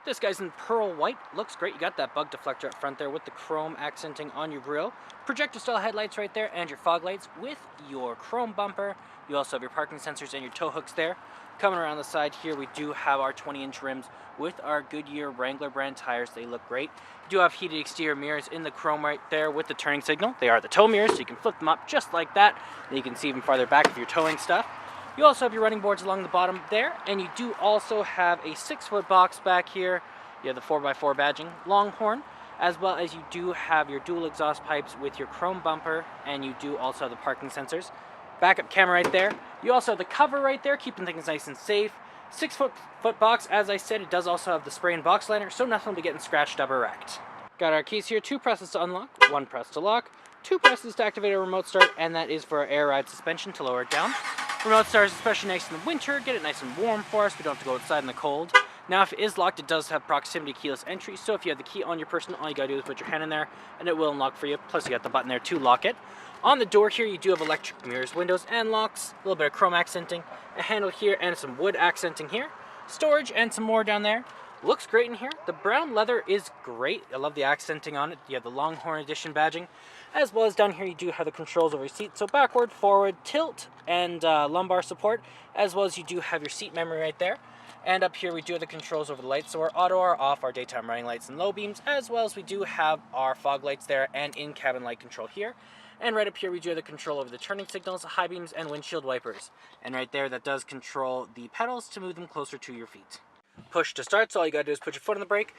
This guy's in pearl white, looks great. You got that bug deflector up front there with the chrome accenting on your grille. Projector style headlights right there and your fog lights with your chrome bumper. You also have your parking sensors and your tow hooks there. Coming around the side here, we do have our 20-inch rims with our Goodyear Wrangler brand tires. They look great. You do have heated exterior mirrors in the chrome right there with the turning signal. They are the tow mirrors, so you can flip them up just like that. And you can see even farther back if you're towing stuff. You also have your running boards along the bottom there, and you do also have a 6-foot box back here. You have the 4x4 badging Longhorn, as well as you do have your dual exhaust pipes with your chrome bumper, and you do also have the parking sensors. Backup camera right there. You also have the cover right there, keeping things nice and safe. 6-foot box, as I said, it does also have the spray and box liner, so nothing will be getting scratched up or wrecked. Got our keys here, 2 presses to unlock, 1 press to lock, 2 presses to activate a remote start, and that is for our air ride suspension to lower it down. Remote start is especially nice in the winter, get it nice and warm for us, we don't have to go outside in the cold. Now if it is locked, it does have proximity keyless entry, so if you have the key on your person, all you gotta do is put your hand in there and it will unlock for you, plus you got the button there to lock it. On the door here, you do have electric mirrors, windows, and locks, a little bit of chrome accenting, a handle here, and some wood accenting here. Storage and some more down there. Looks great in here. The brown leather is great. I love the accenting on it. You have the Longhorn edition badging. As well as down here, you do have the controls over your seat. So backward, forward, tilt, and lumbar support. As well as you do have your seat memory right there. And up here, we do have the controls over the lights. So our auto or off, our daytime running lights and low beams. As well as we do have our fog lights there and in-cabin light control here. And right up here, we do have the control over the turning signals, high beams, and windshield wipers. And right there, that does control the pedals to move them closer to your feet. Push to start, so all you gotta do is put your foot on the brake,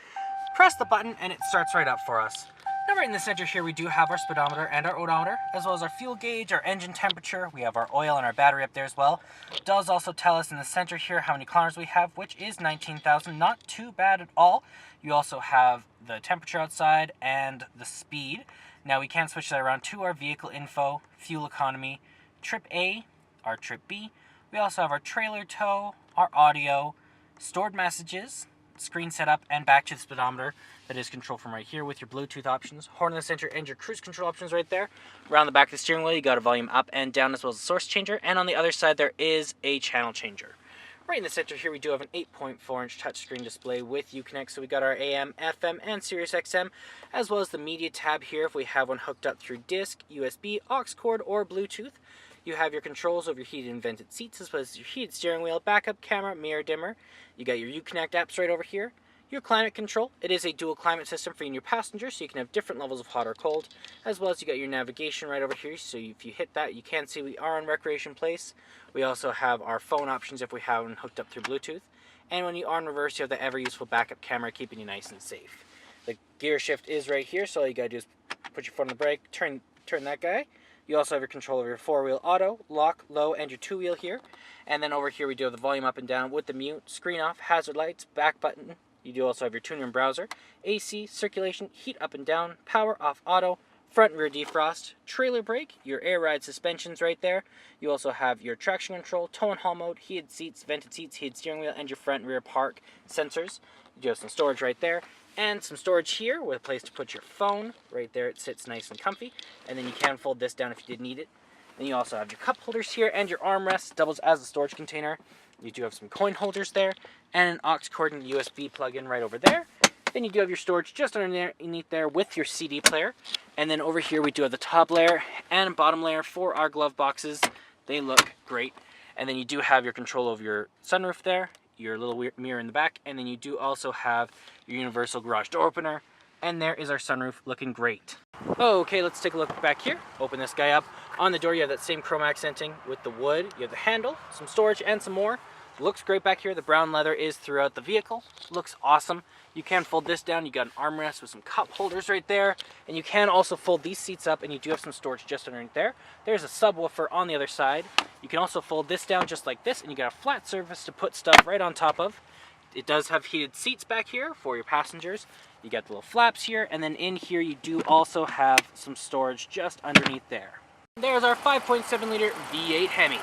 press the button, and it starts right up for us. Now right in the center here, we do have our speedometer and our odometer, as well as our fuel gauge, our engine temperature. We have our oil and our battery up there as well. It does also tell us in the center here how many kilometers we have, which is 19,000. Not too bad at all. You also have the temperature outside and the speed. Now we can switch that around to our vehicle info, fuel economy, trip A, our trip B. We also have our trailer tow, our audio, stored messages, screen setup, and back to the speedometer. That is controlled from right here with your Bluetooth options, horn in the center, and your cruise control options right there. Around the back of the steering wheel, you got a volume up and down, as well as a source changer, and on the other side there is a channel changer. Right in the center here, we do have an 8.4-inch touchscreen display with Uconnect, so we got our AM, FM, and Sirius XM, as well as the media tab here if we have one hooked up through disc, USB, aux cord, or Bluetooth. You have your controls over your heated and vented seats, as well as your heated steering wheel, backup camera, mirror dimmer. You got your Uconnect apps right over here. Your climate control. It is a dual climate system for you and your passengers, so you can have different levels of hot or cold. As well as you got your navigation right over here, so if you hit that, you can see we are in Recreation Place. We also have our phone options if we have one hooked up through Bluetooth. And when you are in reverse, you have the ever-useful backup camera, keeping you nice and safe. The gear shift is right here, so all you gotta do is put your foot on the brake, turn that guy. You also have your control over your 4-wheel auto, lock, low, and your 2-wheel here. And then over here we do have the volume up and down with the mute, screen off, hazard lights, back button. You do also have your tuner and browser, AC, circulation, heat up and down, power off auto, front and rear defrost, trailer brake, your air ride suspensions right there. You also have your traction control, tow and haul mode, heated seats, vented seats, heated steering wheel, and your front and rear park sensors. You do have some storage right there. And some storage here with a place to put your phone. Right there, it sits nice and comfy. And then you can fold this down if you did need it. Then you also have your cup holders here and your armrest, doubles as a storage container. You do have some coin holders there and an aux cord and USB plug-in right over there. Then you do have your storage just underneath there with your CD player. And then over here we do have the top layer and bottom layer for our glove boxes. They look great. And then you do have your control over your sunroof there, your little mirror in the back, and then you do also have your universal garage door opener, and there is our sunroof looking great. Okay, let's take a look back here. Open this guy up. On the door you have that same chrome accenting with the wood. You have the handle, some storage, and some more. Looks great back here. The brown leather is throughout the vehicle. Looks awesome. You can fold this down. You got an armrest with some cup holders right there, and you can also fold these seats up, and you do have some storage just underneath there. There's a subwoofer on the other side. You can also fold this down just like this, and you got a flat surface to put stuff right on top of. It does have heated seats back here for your passengers. You got the little flaps here, and then in here you do also have some storage just underneath there. There's our 5.7 liter V8 Hemi.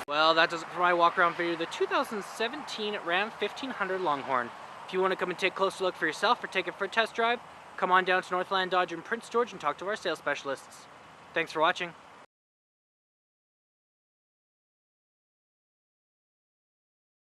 Well, that does it for my walk around video of the 2017 Ram 1500 Longhorn. If you want to come and take a closer look for yourself or take it for a test drive, come on down to Northland Dodge in Prince George and talk to our sales specialists. Thanks for watching.